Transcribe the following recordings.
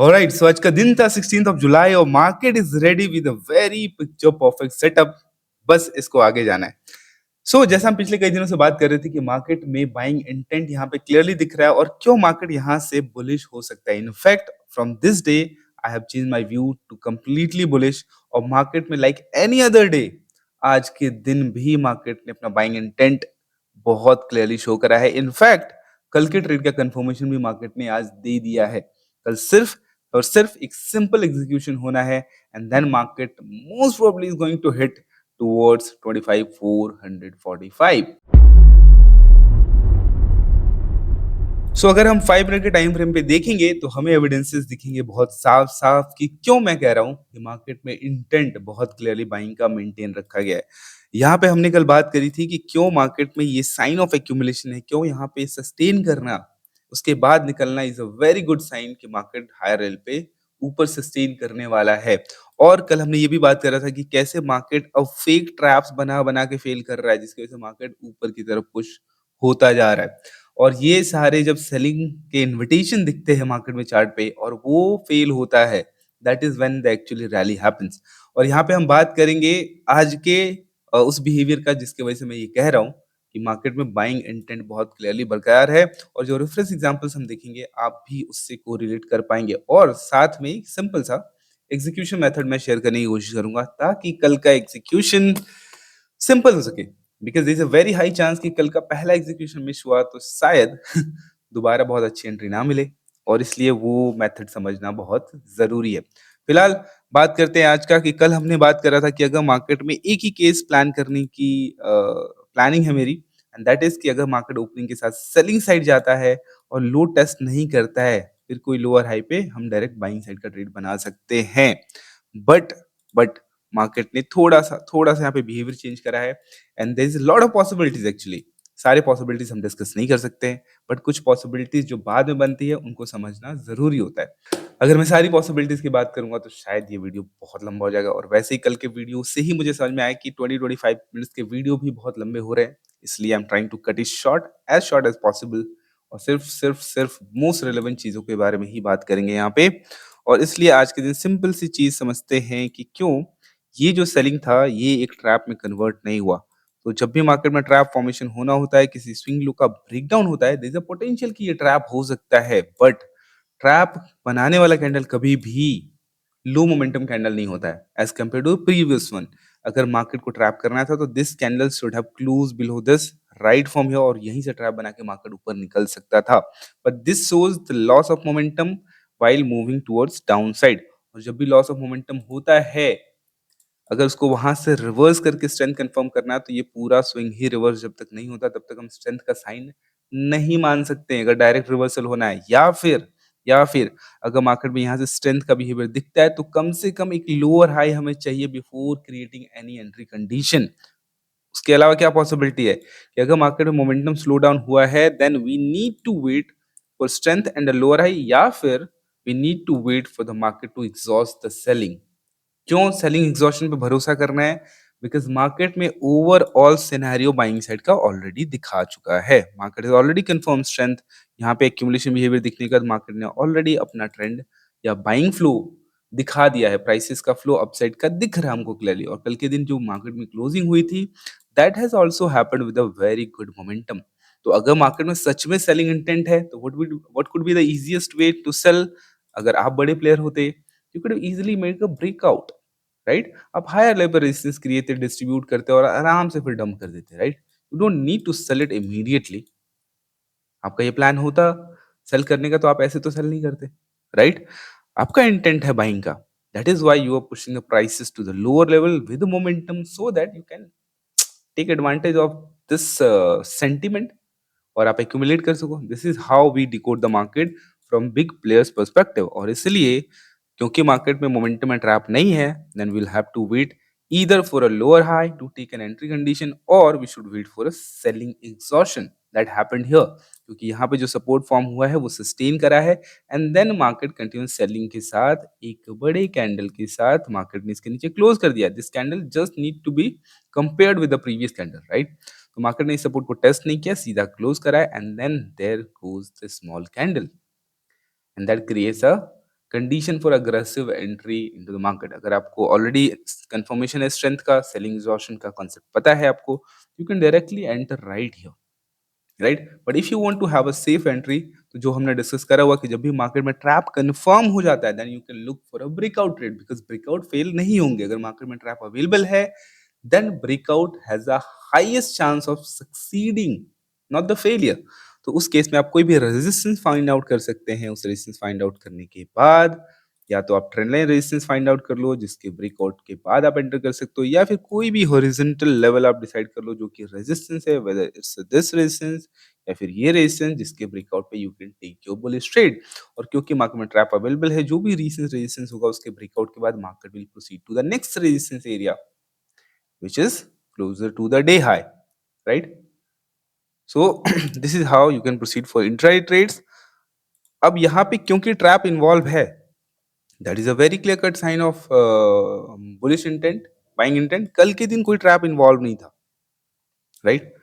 Alright, सो आज का दिन था 16th ऑफ जुलाई और market is ready with a very picture perfect setup. बस इसको आगे जाना है। जैसा हम पिछले कई दिनों से बात कर रहे थे कि मार्केट में बाइंग इंटेंट यहाँ पे क्लियरली दिख रहा है और क्यों मार्केट यहाँ से बुलिश हो सकता है। In fact from this day I have change my view to completely bullish. और मार्केट में लाइक एनी अदर डे आज के दिन भी मार्केट ने अपना बाइंग इंटेंट बहुत क्लियरली शो करा है। इनफैक्ट कल के ट्रेड का कंफर्मेशन भी मार्केट ने आज दे दिया है। कल सिर्फ और सिर्फ एक सिंपल एग्जीक्यूशन होना है and then market most probably is going to hit towards 25,445। अगर हम 5 मिनट के टाइम फ्रेम पे देखेंगे तो हमें एविडेंसेस दिखेंगे बहुत साफ साफ कि क्यों मैं कह रहा हूं कि मार्केट में इंटेंट बहुत क्लियरली बाइंग का मेंटेन रखा गया है। यहाँ पे हमने कल बात करी थी कि क्यों मार्केट में ये साइन ऑफ एक्यूमुलेशन है, क्यों यहाँ पे सस्टेन करना उसके बाद निकलना is a very good sign कि मार्केट हायर लेवल पे ऊपर सस्टेन करने वाला है। और कल हमने ये भी बात कर रहा था कि कैसे मार्केट अब फेक ट्रैप्स बना बना के फेल कर रहा है, जिसकी वजह से मार्केट ऊपर की तरफ पुश होता जा रहा है। और ये सारे जब सेलिंग के इन्विटेशन दिखते हैं मार्केट में चार्ट पे और वो फेल होता है, that is when the actually rally happens. और यहाँ पे हम बात करेंगे आज के उस बिहेवियर का जिसकी वजह से मैं ये कह रहा हूँ कि मार्केट में बाइंग इंटेंट बहुत क्लियरली बरकरार है। और जो रेफरेंस एग्जांपल्स हम देखेंगे आप भी उससे कोरिलेट कर पाएंगे और साथ में सिंपल सा एग्जीक्यूशन मेथड मैं शेयर करने की कोशिश करूंगा ताकि कल का एग्जीक्यूशन सिंपल हो सके। Because there is a very high chance कि कल का पहला एग्जीक्यूशन मिस हुआ तो शायद दोबारा बहुत अच्छी एंट्री ना मिले और इसलिए वो मेथड समझना बहुत जरूरी है। फिलहाल बात करते हैं आज का कि कल हमने बात करा था कि अगर मार्केट में एक ही केस प्लान करने की प्लानिंग है मेरी एंड दैट इज कि अगर मार्केट ओपनिंग के साथ सेलिंग साइड जाता है और लो टेस्ट नहीं करता है फिर कोई लोअर हाई पे हम डायरेक्ट बाइंग साइड का ट्रेड बना सकते हैं। बट मार्केट ने थोड़ा सा यहाँ पे बिहेवियर चेंज करा है and there is lot of possibilities actually. सारे पॉसिबिलिटीज हम डिस्कस नहीं कर सकते हैं बट कुछ पॉसिबिलिटीज जो बाद में बनती है उनको समझना जरूरी होता है। अगर मैं सारी पॉसिबिलिटीज की बात करूंगा तो शायद ये वीडियो बहुत लंबा हो जाएगा और वैसे ही कल के वीडियो से ही मुझे समझ में आया कि 20-25 मिनट्स के वीडियो भी बहुत लंबे हो रहे हैं। इसलिए I am trying to cut it short as possible और सिर्फ मोस्ट रिलेवेंट चीजों के बारे में ही बात करेंगे यहाँ पे। और इसलिए आज के दिन सिंपल सी चीज समझते हैं कि क्यों ये जो सेलिंग था ये एक ट्रैप में कन्वर्ट नहीं हुआ। तो जब भी मार्केट में ट्रैप फॉर्मेशन होना होता है, किसी स्विंग लो का ब्रेकडाउन होता है, देयर इज अ पोटेंशियल कि ये ट्रैप हो सकता है बट ट्रैप बनाने वाला कैंडल कभी भी लो मोमेंटम कैंडल नहीं होता है as compare to previous one. अगर मार्केट को ट्रैप करना था तो this candle should have close below this right from here और यहीं से ट्रैप बना के मार्केट ऊपर निकल सकता था। But this shows the loss of momentum while moving towards down side. और जब भी लॉस ऑफ मोमेंटम होता है अगर उसको वहां से रिवर्स करके स्ट्रेंथ कंफर्म करना है तो ये पूरा स्विंग ही रिवर्स जब तक नहीं होता तब तक हम स्ट्रेंथ का साइन नहीं मान सकते हैं। अगर डायरेक्ट रिवर्सल होना है या फिर अगर मार्केट में यहाँ से स्ट्रेंथ का बिहेवियर दिखता है तो कम से कम एक लोअर हाई हमें चाहिए before creating any entry condition. उसके अलावा क्या पॉसिबिलिटी है कि अगर मार्केट में मोमेंटम स्लो डाउन हुआ है then we need to wait for strength and a lower high या फिर we need to wait for the market to exhaust the selling. क्यों सेलिंग एग्जॉशन पे भरोसा करना है? बिकॉज मार्केट में ओवरऑल सिनेरियो बाइंग साइड का ऑलरेडी दिखा चुका है। Market is already confirm strength. यहाँ पे एक्यूमुलेशन बिहेवियर दिखने के बाद मार्केट ने ऑलरेडी अपना ट्रेंड या बाइंग फ्लो दिखा दिया है। प्राइसेस का फ्लो अपसाइड का दिख रहा है हमको क्लियरली और कल के दिन जो मार्केट में क्लोजिंग हुई थी that has also happened with a very good momentum. तो अगर मार्केट में सच में सेलिंग इंटेंट है तो what could be the easiest way to sell? अगर आप बड़े प्लेयर होते you could easily make a breakout, right? आप हायर लेवल पर रेजिस्टेंस क्रिएट डिस्ट्रीब्यूट करते और आराम से फिर डंप कर देते, right? You don't need to sell it immediately. आपका ये प्लान होता सेल करने का तो आप ऐसे तो सेल नहीं करते, राइट? आपका इंटेंट है बाइंग का। That is why you are pushing the prices to the lower level with momentum so that you can take advantage of this sentiment और आप एक्यूमुलेट कर सको। This is how we decode the market from big players perspective. और इसलिए क्योंकि market में momentum and trap नहीं है then we'll have to wait either for a lower high to take an entry condition or we should wait for a selling exhaustion that happened here। क्योंकि यहाँ पे जो सपोर्ट फॉर्म हुआ है वो sustain करा है and then market continue selling के साथ एक बड़े कैंडल के साथ मार्केट ने इसके नीचे क्लोज कर दिया। This candle just need to be compared with the previous candle, right? तो मार्केट ने इस सपोर्ट को टेस्ट नहीं किया, सीधा क्लोज करा है and then there goes the small candle and that creates a condition for aggressive entry into the market, अगर आपको ऑलरेडी कंफर्मेशन है स्ट्रेंथ का, सेलिंग एग्जॉशन का कॉन्सेप्ट पता है आपको, you can directly enter right here, right? But if you want to have a safe entry, तो जो हमने डिस्कस करा हुआ कि जब भी मार्केट में ट्रैप कंफर्म हो जाता है, then you can look for a breakout trade, because breakout fail नहीं होंगे। अगर मार्केट में ट्रैप अवेलेबल है, then breakout has a highest chance of succeeding, not the failure. तो उस केस में आप कोई भी रेजिस्टेंस फाइंड आउट कर सकते हैं। उस रेजिस्टेंस फाइंड आउट करने के बाद या तो आप trend line resistance find out कर लो, जिसके ब्रेकआउट के बाद आप एंटर कर सकते हो, या फिर कोई भी हॉरिजॉन्टल लेवल आप डिसाइड कर लो जो कि रेजिस्टेंस है, वेदर इट्स दिस रेजिस्टेंस या फिर ये रेजिस्टेंस, जिसके ब्रेकआउट पे you can take your bullish trade. और क्योंकि मार्केट में ट्रैप अवेलेबल है, जो भी रीसेंट रेजिस्टेंस होगा उसके ब्रेकआउट के बाद market will proceed to the next resistance area, which is closer to the day high, right? So this is how you can proceed for intraday trades. अब यहाँ पे क्योंकि ट्रैप इन्वॉल्व है, that is a very clear cut sign of bullish intent, buying intent. कल के दिन कोई trap involve नहीं था, राइट?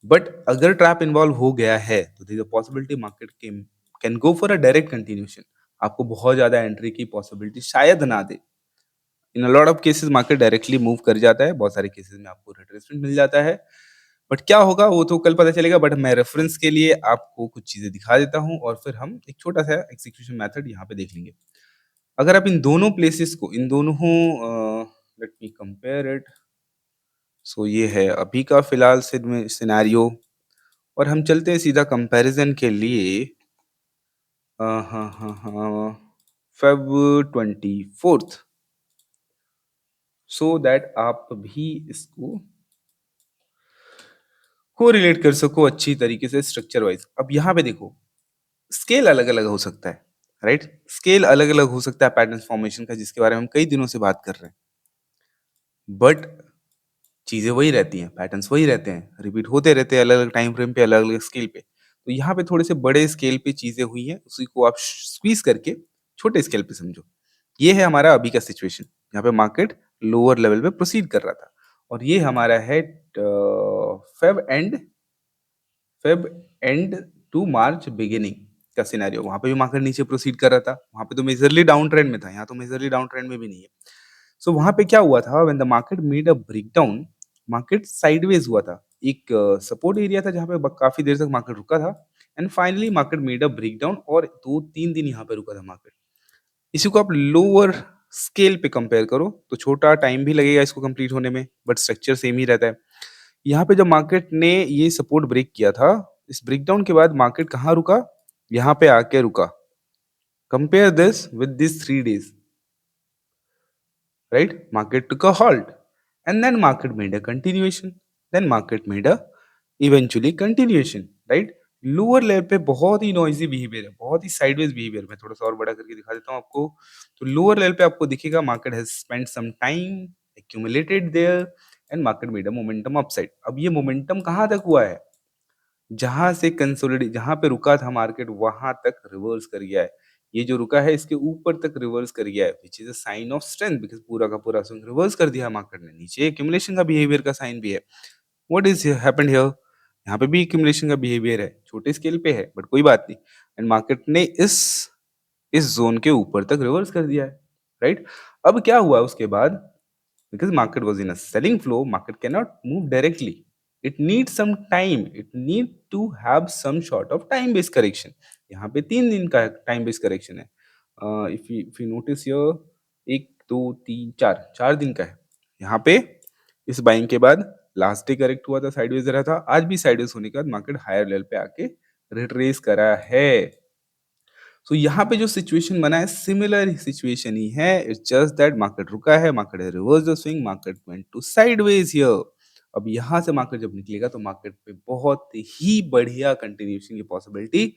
बट अगर ट्रैप इन्वॉल्व हो गया है तो there is a possibility market can go for a direct continuation. आपको बहुत ज्यादा एंट्री की पॉसिबिलिटी शायद ना दे। In a lot of cases market directly move कर जाता है, बहुत सारे केसेस में आपको रिट्रेसमेंट मिल जाता है। बट क्या होगा वो तो कल पता चलेगा। बट मैं रेफरेंस के लिए आपको कुछ चीजें दिखा देता हूँ और फिर हम एक छोटा सा एग्जीक्यूशन मेथड यहाँ पे देख लेंगे। अगर आप इन दोनों प्लेसेस को, इन दोनों लेट मी कंपेयर इट। सो ये है अभी का फिलहाल सिनेरियो, और हम चलते हैं सीधा कंपैरिजन के लिए। हाँ हाँ हाँ, फेब 24, सो दैट आप भी इसको को रिलेट कर सको अच्छी तरीके से स्ट्रक्चर वाइज। अब यहाँ पे देखो, स्केल अलग अलग हो सकता है, राइट? स्केल अलग अलग हो सकता है पैटर्न फॉर्मेशन का, जिसके बारे में हम कई दिनों से बात कर रहे हैं। बट चीजें वही रहती हैं, पैटर्न्स वही रहते हैं, रिपीट होते रहते हैं अलग अलग टाइम फ्रेम पे, अलग अलग स्केल पे। तो यहाँ पे थोड़े से बड़े स्केल पे चीजें हुई हैं, उसी को आप स्क्वीज करके छोटे स्केल पे समझो। ये है हमारा अभी का सिचुएशन, यहाँ पे मार्केट लोअर लेवल पे प्रोसीड कर रहा था, और ये हमारा है Feb end to March beginning का सिनेरियो। वहां पे भी मार्केट नीचे प्रोसीड कर रहा था, वहां पे तो मेजरली डाउन ट्रेंड में था, यहाँ तो मेजरली डाउन ट्रेंड में भी नहीं है। सो वहां पे क्या हुआ था, when the market made a breakdown, market sideways हुआ था। एक सपोर्ट एरिया था जहां पे काफी देर तक मार्केट रुका था, and finally market made a breakdown, और 2-3 दिन यहाँ पे रुका था मार्केट। इसी को आप लोअर स्केल पे कंपेयर करो तो छोटा टाइम भी लगेगा इसको कंप्लीट होने में, बट स्ट्रक्चर सेम ही रहता है। यहाँ पे जब मार्केट ने ये सपोर्ट ब्रेक किया था, इस ब्रेकडाउन के बाद मार्केट कहाँ रुका? यहाँ पे आके रुका। Compare this with this 3 days, right? Market took a halt, and then market made a continuation. Then market made a eventually continuation, right? Lower level पे बहुत ही नॉइजी बिहेवियर है, बहुत ही साइडवेज बिहेवियर। मैं थोड़ा सा और बड़ा करके दिखा देता हूँ आपको। तो लोअर लेवल पे आपको दिखेगा market has spent some time accumulated there, and market made a momentum upside. अब ये मोमेंटम कहाँ तक हुआ है? जहां से कंसोलिडेट, जहां पे रुका था मार्केट वहां तक रिवर्स कर गया है। ये जो रुका है इसके ऊपर तक रिवर्स कर गया है, which is a sign of strength, because पूरा का पूरा स्विंग रिवर्स कर दिया मार्केट ने। नीचे एक्यूमुलेशन का बिहेवियर का साइन भी है। What is happened here? यहाँ पे भी एक्यूमुलेशन का बिहेवियर है, छोटे स्केल पे है बट कोई बात नहीं। एंड मार्केट ने इस जोन के ऊपर तक रिवर्स कर दिया है, राइट? अब क्या हुआ उसके बाद? because market was in a selling flow, market cannot move directly, it needs some time, it need to have some sort of time based correction। यहाँ पे 3 दिन का टाइम बेस्ड करेक्शन है। इफ यू नोटिस हियर, 1 2 3 4 4 दिन का है यहाँ पे। इस बाइंग के बाद लास्ट डे करेक्ट हुआ था, साइडवेज रहा था, आज भी साइडवेज होने के बाद मार्केट हायर लेवल पे आके रिट्रेस करा है। सो यहाँ पे जो सिचुएशन बना है सिमिलर सिचुएशन ही है, इट्स जस्ट दैट मार्केट रुका है, मार्केट है reverse the swing, market went to sideways here. अब यहाँ से मार्केट जब निकलेगा तो मार्केट पे बहुत ही बढ़िया कंटिन्यूएशन की पॉसिबिलिटी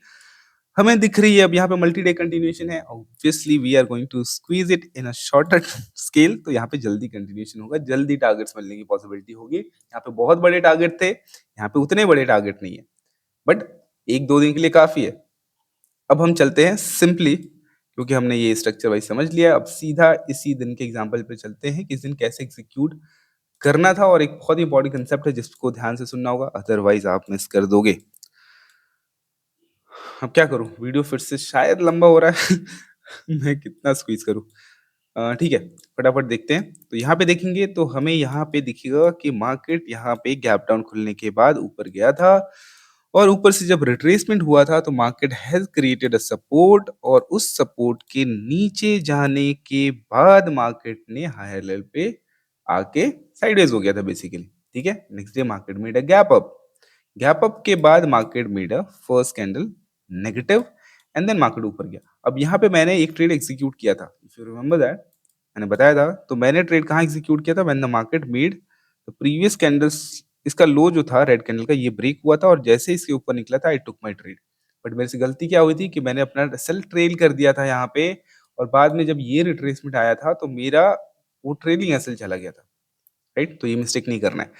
हमें दिख रही है। अब यहाँ पे मल्टी डे कंटिन्यूएशन है, obviously we are going to squeeze it in a shorter scale, तो यहाँ पे जल्दी कंटिन्यूएशन होगा, जल्दी टारगेट्स मिलने की पॉसिबिलिटी होगी। यहाँ पे बहुत बड़े टारगेट थे, यहाँ पे उतने बड़े टारगेट नहीं है, बट 1-2 दिन के लिए काफी है। अब हम चलते हैं सिंपली, क्योंकि हमने ये स्ट्रक्चर वाइज समझ लिया, अब सीधा इसी दिन के एग्जांपल पे चलते हैं कि इस दिन कैसे एग्जीक्यूट करना था। और एक बहुत ही इंपॉर्टेंट कंसेप्ट है जिसको ध्यान से सुनना होगा, अदरवाइज आप मिस कर दोगे। अब क्या करूं, वीडियो फिर से शायद लंबा हो रहा है मैं कितना स्क्वीज़ करूँ? ठीक है, फटाफट देखते हैं। तो यहाँ पे देखेंगे तो हमें यहाँ पे दिखेगा कि मार्केट यहाँ पे गैप डाउन खुलने के बाद ऊपर गया था और ऊपर से जब रिट्रेसमेंट हुआ था तो market has created a support और उस सपोर्ट के नीचे जाने के बाद मार्केट ने हायर लेवल पे आके साइडवेज़ हो गया था बेसिकली, ठीक है? Next day market made a gap up. Gap up के बाद market made a first candle negative and then market ऊपर गया। अब यहाँ पे मैंने एक ट्रेड एग्जीक्यूट किया था, इफ यू रिमेंबर दैट, मैंने बताया था। तो मैंने ट्रेड कहाँ एग्जीक्यूट किया था, when the market made the previous candles, इसका लो जो था रेड कैंडल का ये ब्रेक हुआ था और जैसे इसके ऊपर निकला था आई टुक माय ट्रेड। बट मेरे से गलती क्या हुई थी कि मैंने अपना सेल ट्रेल कर दिया था यहाँ पे और बाद में जब ये रिट्रेसमेंट आया था तो मेरा वो ट्रेलिंग एसएल चला गया था, राइट? तो ये मिस्टेक नहीं करना है।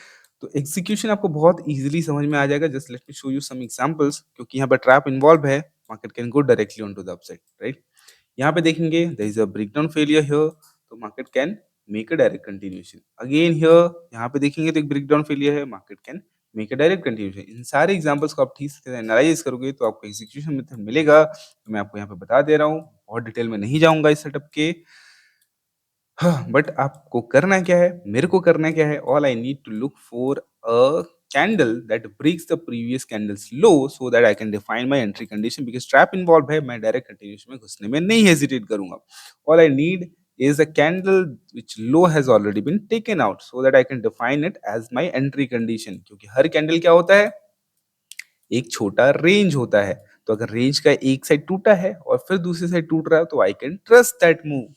तो एग्जीक्यूशन आपको बहुत ईजिली समझ में आ जाएगा। Just let me show you some examples, क्योंकि यहाँ पे ट्रैप इन्वॉल्व है। Market can go directly on to the upside, right? यहाँ पे देखेंगे there is a breakdown failure here, तो market can make a direct continuation. Again here यहाँ पे देखेंगे तो एक ब्रेकडाउन फेलियर है, market can make a direct continuation. इन सारे एग्जांपल्स को आप ठीक से एनालाइज करोगे तो आपको एग्जीक्यूशन मेथड मिलेगा। तो मैं आपको यहाँ पे बता दे रहा हूँ, और डिटेल में नहीं जाऊंगा इस सेटअप के। हाँ, बट आपको करना क्या है, मेरे को करना क्या है, all I need to look for a candle that breaks the previous candles low so that I can define my entry condition. Because trap involve है, मैं डायरेक्ट कंटिन्यूएशन में घुसने में नहीं हेजिटेट करूंगा। All I need is a candle which low has already been taken out so that I can define it as my entry condition. क्योंकि हर candle क्या होता है, एक छोटा रेंज होता है। तो अगर रेंज का एक साइड टूटा है और फिर दूसरी साइड टूट रहा है तो I can trust that move,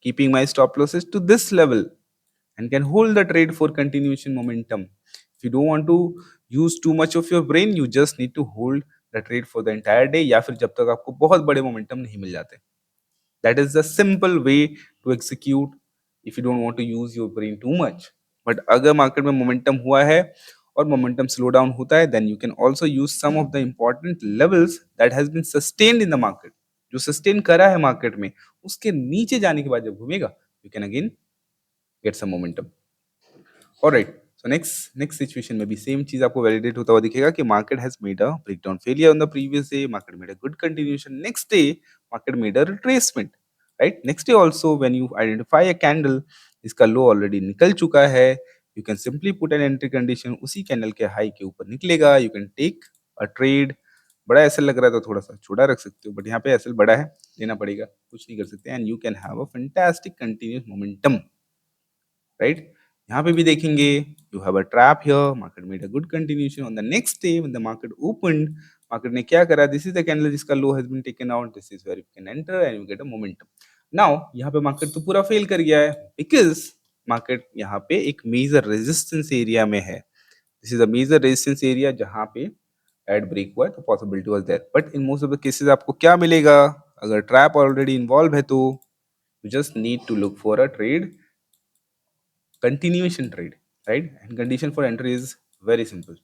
keeping my stop losses to this level and can hold the trade for continuation momentum. If you don't want to use too much of your brain, you just need to hold the trade for the entire day या फिर जब तक आपको बहुत बड़े momentum नहीं मिल जाते। That is the simple way to execute if you don't want to use your brain too much. But अगर मार्केट में मोमेंटम हुआ है और मोमेंटम स्लो डाउन होता है, then you can also use some of the important levels that has been sustained in the market. जो sustain करा है मार्केट में, उसके नीचे जाने के बाद जब घूमेगा, you can again get some momentum. Alright, so next situation में भी सेम चीज आपको वैलिडेट होता हुआ दिखेगा कि market has made a breakdown failure on the previous day, market made a good continuation, next day market made a retracement, right? Next day also when you identify a candle इसका low already निकल चुका है, you can simply put an entry condition, उसी candle के high के ऊपर निकलेगा, you can take a trade. बड़ा एसएल लग रहा है तो थोड़ा सा छोटा रख सकते हो, बट यहाँ पे एसएल बड़ा है, लेना पड़ेगा, कुछ नहीं कर सकते, and you can have a fantastic continuous momentum, right? यहाँ पे भी देखेंगे you have a trap here, market made a good continuation on the next day when the market opened, market ने क्या करा, दिस इज द कैंडल जिसका low has been taken out, this is where you can enter and you get a momentum. Now यहाँ पे market तो पूरा fail कर गया है बिकॉज मार्केट यहाँ पे एक मेजर रेजिस्टेंस एरिया में है। This is a major resistance area जहाँ पे एड ब्रेक हुआ है, तो possibility was there, but in most of the cases आपको क्या मिलेगा, अगर ट्रैप ऑलरेडी इन्वॉल्व है तो you just need to look for a trade, continuation trade, right? And condition for entry is very simple.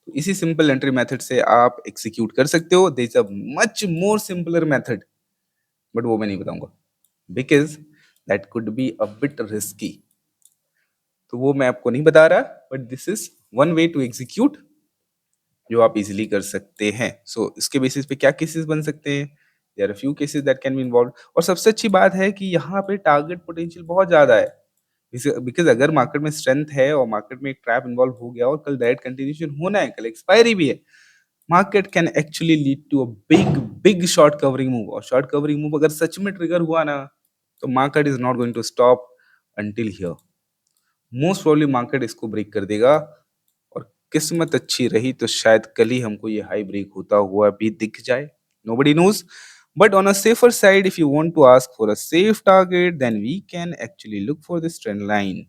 तो इसी सिंपल एंट्री मेथड से आप एग्जीक्यूट कर सकते हो। There is a much more simpler method, but वो मैं नहीं बताऊंगा because that could be a bit risky. तो वो मैं आपको नहीं बता रहा, but this is one way to execute जो आप इजीली कर सकते हैं। सो इसके बेसिस पे क्या केसेस बन सकते हैं, there are few cases that can be involve. और सबसे अच्छी बात है कि यहाँ पे टारगेट पोटेंशियल बहुत ज्यादा है, बिकॉज अगर मार्केट में स्ट्रेंथ है और मार्केट में एक ट्रैप इन्वॉल्व हो गया और कल डायरेक्ट कंटिन्यूएशन होना है, कल एक्सपायरी भी है, market can actually lead to a big big short covering move. और शॉर्ट कवरिंग मूव अगर सच में ट्रिगर हुआ ना, तो market is not going to stop until here. Most probably market इसको ब्रेक कर देगा और किस्मत अच्छी रही तो शायद कल ही हमको ये हाई ब्रेक होता हुआ भी दिख जाए, nobody knows. But on a safer side, if you want to ask for a safe target, then we can actually look for this trend line.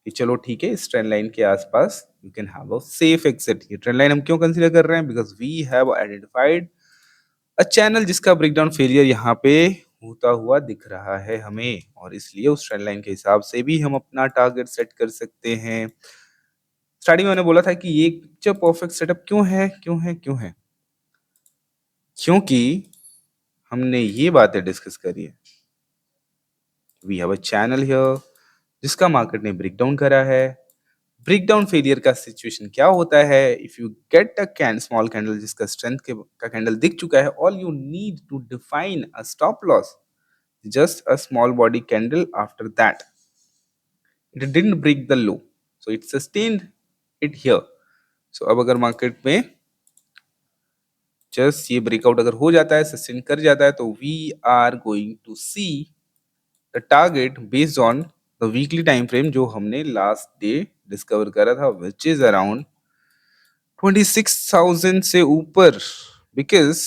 कि चलो ठीक है, इस ट्रेंड लाइन के आसपास you can have a safe exit. ये trend line हम क्यों कंसीडर कर रहे हैं, because we have identified a channel जिसका ब्रेकडाउन फेलियर यहाँ पे होता हुआ दिख रहा है हमें, और इसलिए उस ट्रेंड लाइन के हिसाब से भी हम अपना टारगेट सेट कर सकते हैं। स्टार्टिंग में मैंने बोला था कि ये पिक्चर परफेक्ट सेटअप क्यों है, क्यों है, क्यों है, क्योंकि हमने ये बातें डिस्कस करी है। We have a channel here जिसका मार्केट ने ब्रेकडाउन करा है, ब्रेकडाउन फेलियर का सिचुएशन क्या होता है? If you get a small candle जिसका स्ट्रेंथ का कैंडल दिख चुका है, all you need to define a stop loss, just a small body candle after that it didn't break the low, so it sustained it here. So अब अगर market में just ये breakout अगर हो जाता है, सस्टेन कर जाता है, तो we are going to see the target based on the weekly time frame जो हमने लास्ट डे डिस्कवर करा था, विच इज अराउंड 26,000 से ऊपर। Because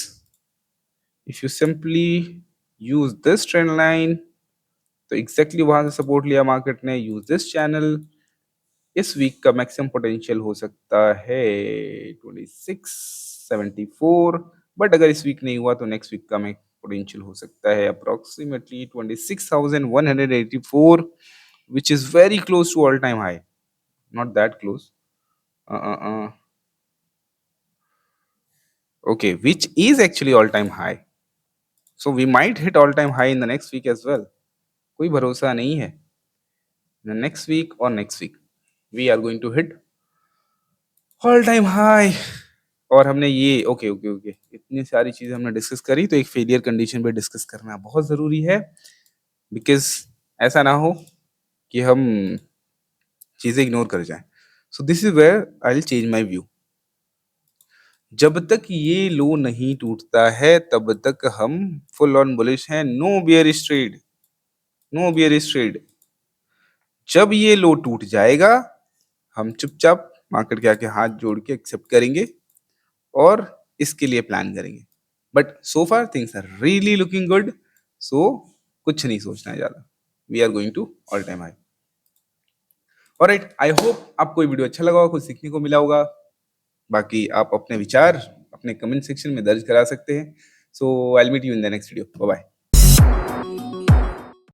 if you simply use this trend line, तो एग्जैक्टली वहां से सपोर्ट लिया मार्केट ने, यूज दिस चैनल, इस वीक का मैक्सिमम पोटेंशियल हो सकता है 2674। बट अगर इस वीक नहीं हुआ तो नेक्स्ट वीक का पोटेंशियल हो सकता है approximately 26,184, which is very close to all time high, not that close. Okay, which is actually all time high, so we might hit all time high in the next week as well. कोई भरोसा नहीं है, the next week or next week we are going to hit all time high. और हमने ये okay okay okay इतनी सारी चीजें हमने डिस्कस करी, तो एक फेलियर कंडीशन पे डिस्कस करना बहुत जरूरी है, बिकॉज ऐसा ना हो कि हम चीजें इग्नोर कर जाएं। So this is where I will change my view. जब तक ये लो नहीं टूटता है तब तक हम फुल ऑन बुलिश हैं, no bearish trade, no bearish trade. जब ये लो टूट जाएगा, हम चुपचाप मार्केट के आके हाथ जोड़ के एक्सेप्ट करेंगे और इसके लिए प्लान करेंगे। But so far things are really looking good, so कुछ नहीं सोचना है ज्यादा, we are going to all time high. Alright, I hope आपको ये वीडियो अच्छा लगा होगा, कुछ सीखने को मिला होगा। बाकी आप अपने विचार अपने कमेंट सेक्शन में दर्ज करा सकते हैं। So I will meet you in the next video, bye bye.